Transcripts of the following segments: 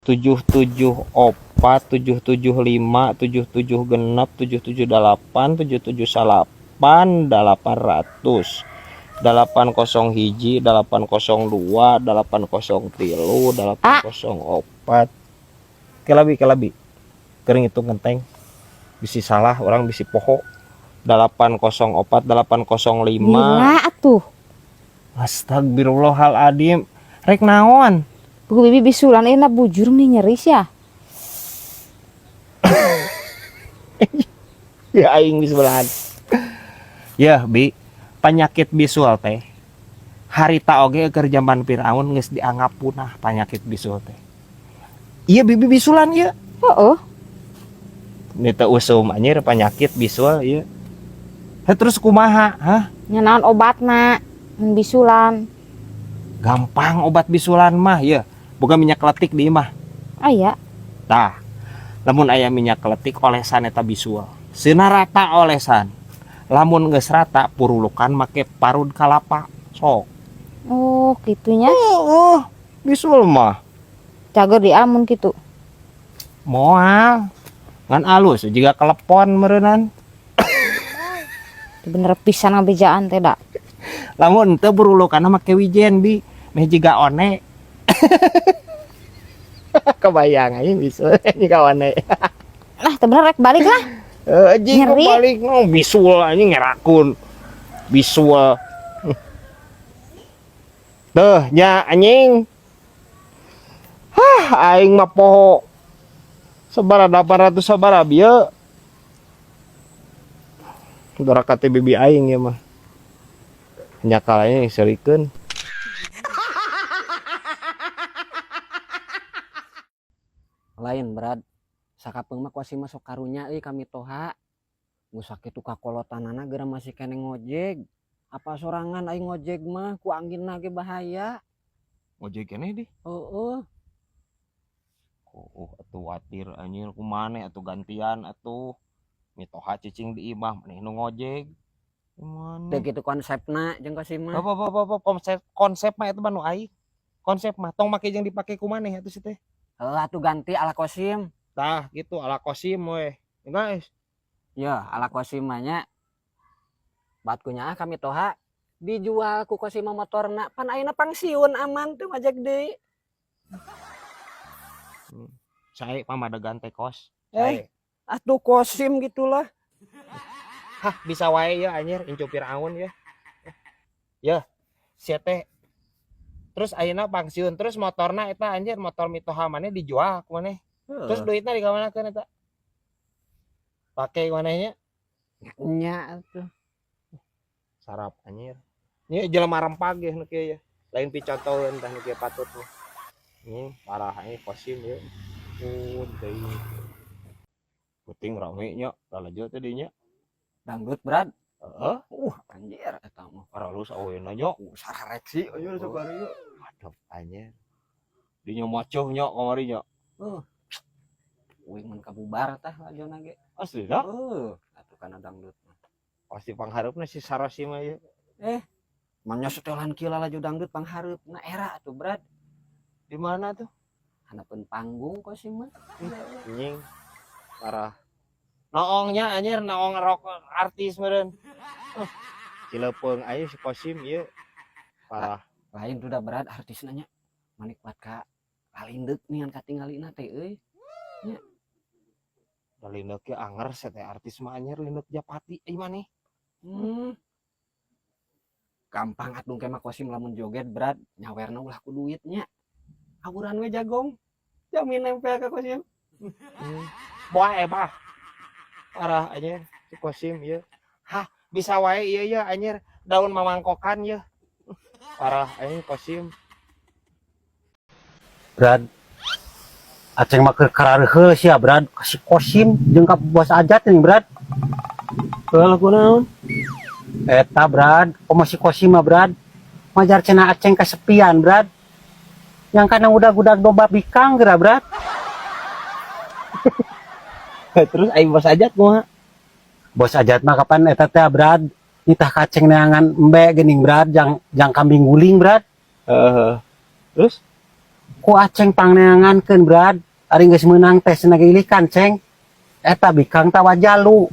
7704 775 77 genep 778 778 800 801 802 803 804 kelabi kering itu ngenteng bisi salah orang bisi poho 804 805 Bila atuh. Astagfirullahaladzim rek naon Buku bibi bisulan enak bujur nih nyeris ya. ya aing bisulan ya bi penyakit bisul teh harita oge keur zaman Firaun geus dianggap punah penyakit bisul teh iya bibi bisulan ya Oh. ini teh usum anjir penyakit bisul iya terus kumaha hah Nyenaon obatna mun bisulan. gampang obat bisulan mah ya bukan minyak letik di mah Aya. tah lamun aya minyak letik olesan eta bisul seuna rata olesan lamun geus rata purulukan make parut kalapa sok Oh, gitunya. bisul mah Cager di amun gitu. moal ngan alus juga kelepon meureunnan Bener pisan ngabejaan teh da. lamun teu purulukan make wijen bi meh jiga one kebayang aja bisul jiga one Nah, teh bener rek balik lah. anjing Nyeri. balik no bisul anjing ngerakun bisul tuh nya anjing aing mah poho sabaraha 800 sabaraha bieu dora kate bibi aing ya mah nya kalanya serikeun lain berat sakapeung mah kuasi masuk karunya kami toha musake tuh kakolotanana gara masih kene ngojek apa sorangan aing ngojek mah ku anginna ge bahaya ngojek keneh di heeh atuh watir anjir kumane atuh gantian atuh mitoha cicing di imah maneh nu ngojek teh gitu konsepna jeung kasih mah apa konsep mah eta mah nu aing konsep mah tong make jeung dipake kumaneh atuh si teh atuh ganti ala kosim tah gitu ala kosim we guys ya ala kosim mah nya batkunya kami toha dijual ku kosim motorna pan ayeuna pangsiun aman tuh ngajak deui saya pamadagan teh kos atuh kosim gitulah hah bisa wae ya anjir incu Firaun ya ya sia teh terus ayeuna pangsiun terus motorna eta anjir motor mitoha maneh dijual ku maneh terus duitna digamanakeun eta pake manehnya nya atuh sarap anjir nya jelema rempag ya nu kieu ya lain picontoheun tah nu kieu patut mah parah ini kosim ya deui puting rame nya lalajo teh dinya dangdut berat heeh anjir eta mah paralus awena nya sararek sih anjir sabari nya aduh anjir dinya macoh nya kamari nya uing mun kabubar tah lajona ge asli dah atuh kana dangdut pasti pangharepna si Sarosi mah ya manya setelan kieu laju dangdut panghareupna era atuh berat di mana tuh hanapeun panggung kosim mah anjing parah noongnya anjir noong rock artis meureun cilepeung aya si kosim ieu parah lain udah berat artisna nya manikmat ka kalindeuk ningan katinggalina teh euy Lindeuk ge anger teh artis mah anjir Lindeuk Japati ieu maneh gampang atuh ke mah kosim lamun joget berat nyawerna ulah ku duitnya aburan we jagong jamin nempel ka kosim boe mah parah anjir si kosim ieu hah bisa wae ieu ya anjir daun mamangkokan ya parah anjing kosim Brad aceng mah karareuheul sia Brad si kosim jeung ka bos ajat nih Brad heuh kunaon eta Brad komo si kosim mah Brad majar cenah aceng kasepian Brad yang kana udah-udah domba bikang geura Brad terus aing bos ajat kumaha bos ajat mah kapan eta teh Brad nitah kaceng neangan embe geuning Brad jang kambing guling Brad terus ku aceng pangneangankeun brad ari geus meunang teh cenah gilihkan ceng eta bikang tawajalu.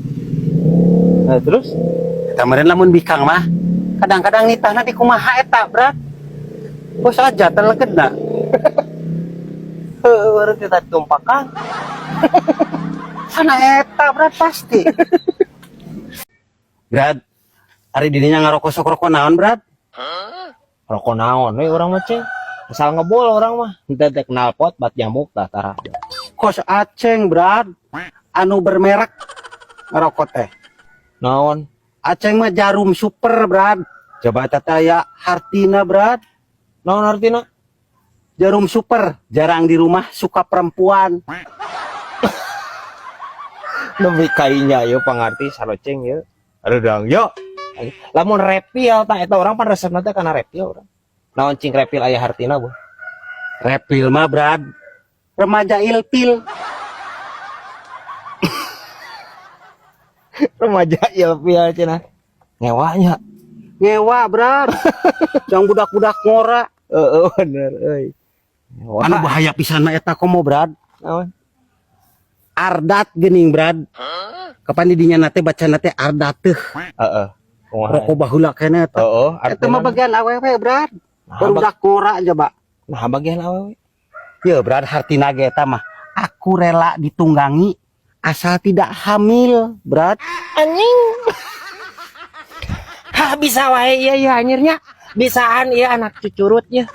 Nah, terus Eta meureun lamun bikang mah kadang-kadang nitahna di kumaha eta brad bos aja telekedna. heueuh urang teh tumpakan. Sana eta brad pasti. Brad, ari didinya ngarokok-rokok naon brad? Rokok naon we urang mah ceng. Asal ngebol orang mah. Henteu teh knalpot bat nyamuk tah tara. Kos aceng brad, anu bermerek ngarokok teh. Naon? Aceng mah jarum super brad. Coba tata ya Hartina brad. Naon artina? Jarum super, jarang di rumah suka perempuan. Lebih kainya yeuh pangarti saroceng yeuh. Aduh dang yo. Lamun reptil tah eta orang pan resepna teh kana reptil urang. Naon cing reptil aya hartina bu? Reptil mah brad, remaja ilpil. Remaja ilfil cenah. Ngewanya. Ngewa brad, yang budak-budak ngora. Heeh bener euy. Ngewa. Anu bahaya pisan mah eta komo brad. Naon? Ardat geuning brad. Kapan didinya nate baca nate ardat teh. Heeh. Kumaha? Rokok baheula keneh eta. Heeh, Eta mah bagian awewe brad. Barudak ngora aja ba. Nah bagian awewe. Ya brad hartina ge eta mah aku rela ditunggangi asal tidak hamil brad. Anjing. Ha bisa wae ieu ya anyirnya. Bisaan ieu anak cucurutnya.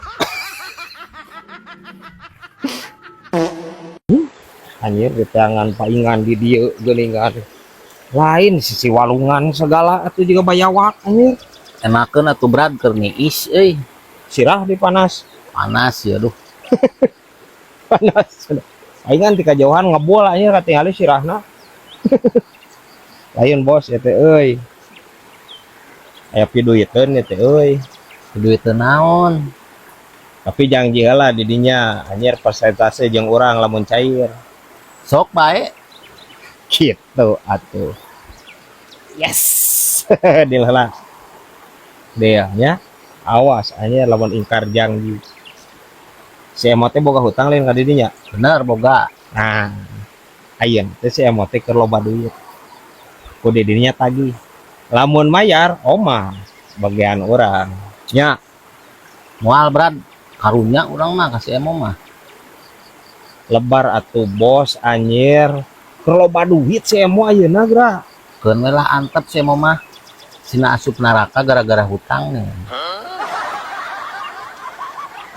Anjir diteangan paingan di dieu geuningan. Lain sisi walungan segala atuh juga bayawak anjir. Enakeun atuh brad keur niis euy. Sirah dipanas. Panas ya duh. Panas. Paingan ti kajauhan ngebol anjir katingali sirahna. Lain bos ya teh euy. Aya piduiteun ya teh euy. Duit teu naon. Tapi janji heula di dinya anjir persentase jeung urang lamun cair. Sok bae. Gitu atuh. Yes. Diheula. Dea nya. Awas anjir lamun ingkar janji. Si emote boga hutang lain ka didinya. Bener boga. Nah, ayeun teh si emote keur loba duit. Ku didinya tagih. Lamun mayar, omah bagian urang. Nya, Moal brad. Karunya urang mah kasih emo mah. lebar atuh bos anjir. Keur loba duit si emo ayeuna gra. Keun we lah antep si emo mah. Sina asup neraka gara-gara hutang nih.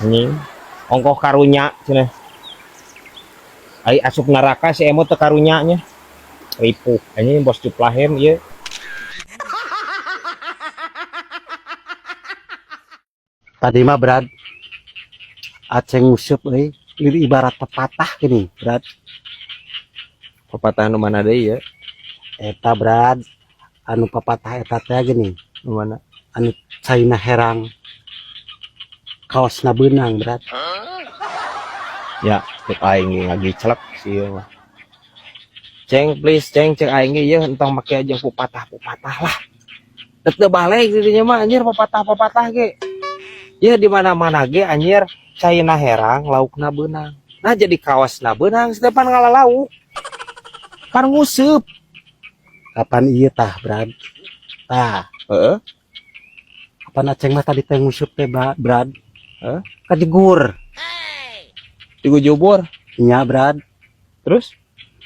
Anjing, ongkoh karunya cenah. Ai asup neraka si emo teu karunya nya. Ripuh anjing bos cuplahen ieu. Tadi mah brad aceng nguseup euy ibarat pepatah gini brad. Pepatah nu mana deui ya? Eta brad anu pepatah eta teh gini Nu mana? anu caina herang kaosna beunang brad. Ya, cek aing lagi celek sih ieu mah. Ceng please ceng cek aing ge ieu entong make aja pepatah-pepatah lah. Teu balik didinya mah anjir pepatah-pepatah ge. Ya di mana-mana ge anjir caina herang laukna beunang. Nah jadi kaosna beunang sedepan ngalalauk. Pan nguseup. Kapan ieu tah brad? Tah, Heeh. kapan aceng mah tadi teh nguseup teh brad? Hah? Kajegur. Tigu jubur. Nya brad. Terus?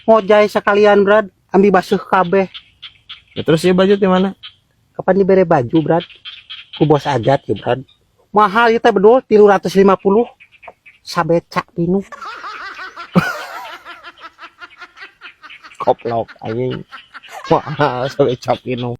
Ngojay sekalian brad, ambil basuh kabeh. Ya, terus ya baju di mana? Kapan dibere baju brad? Ku bos ajat ya brad. Mahal ieu teh bedol 350. Sabeca pinu. Koplok anjing. Wah, sampai capino.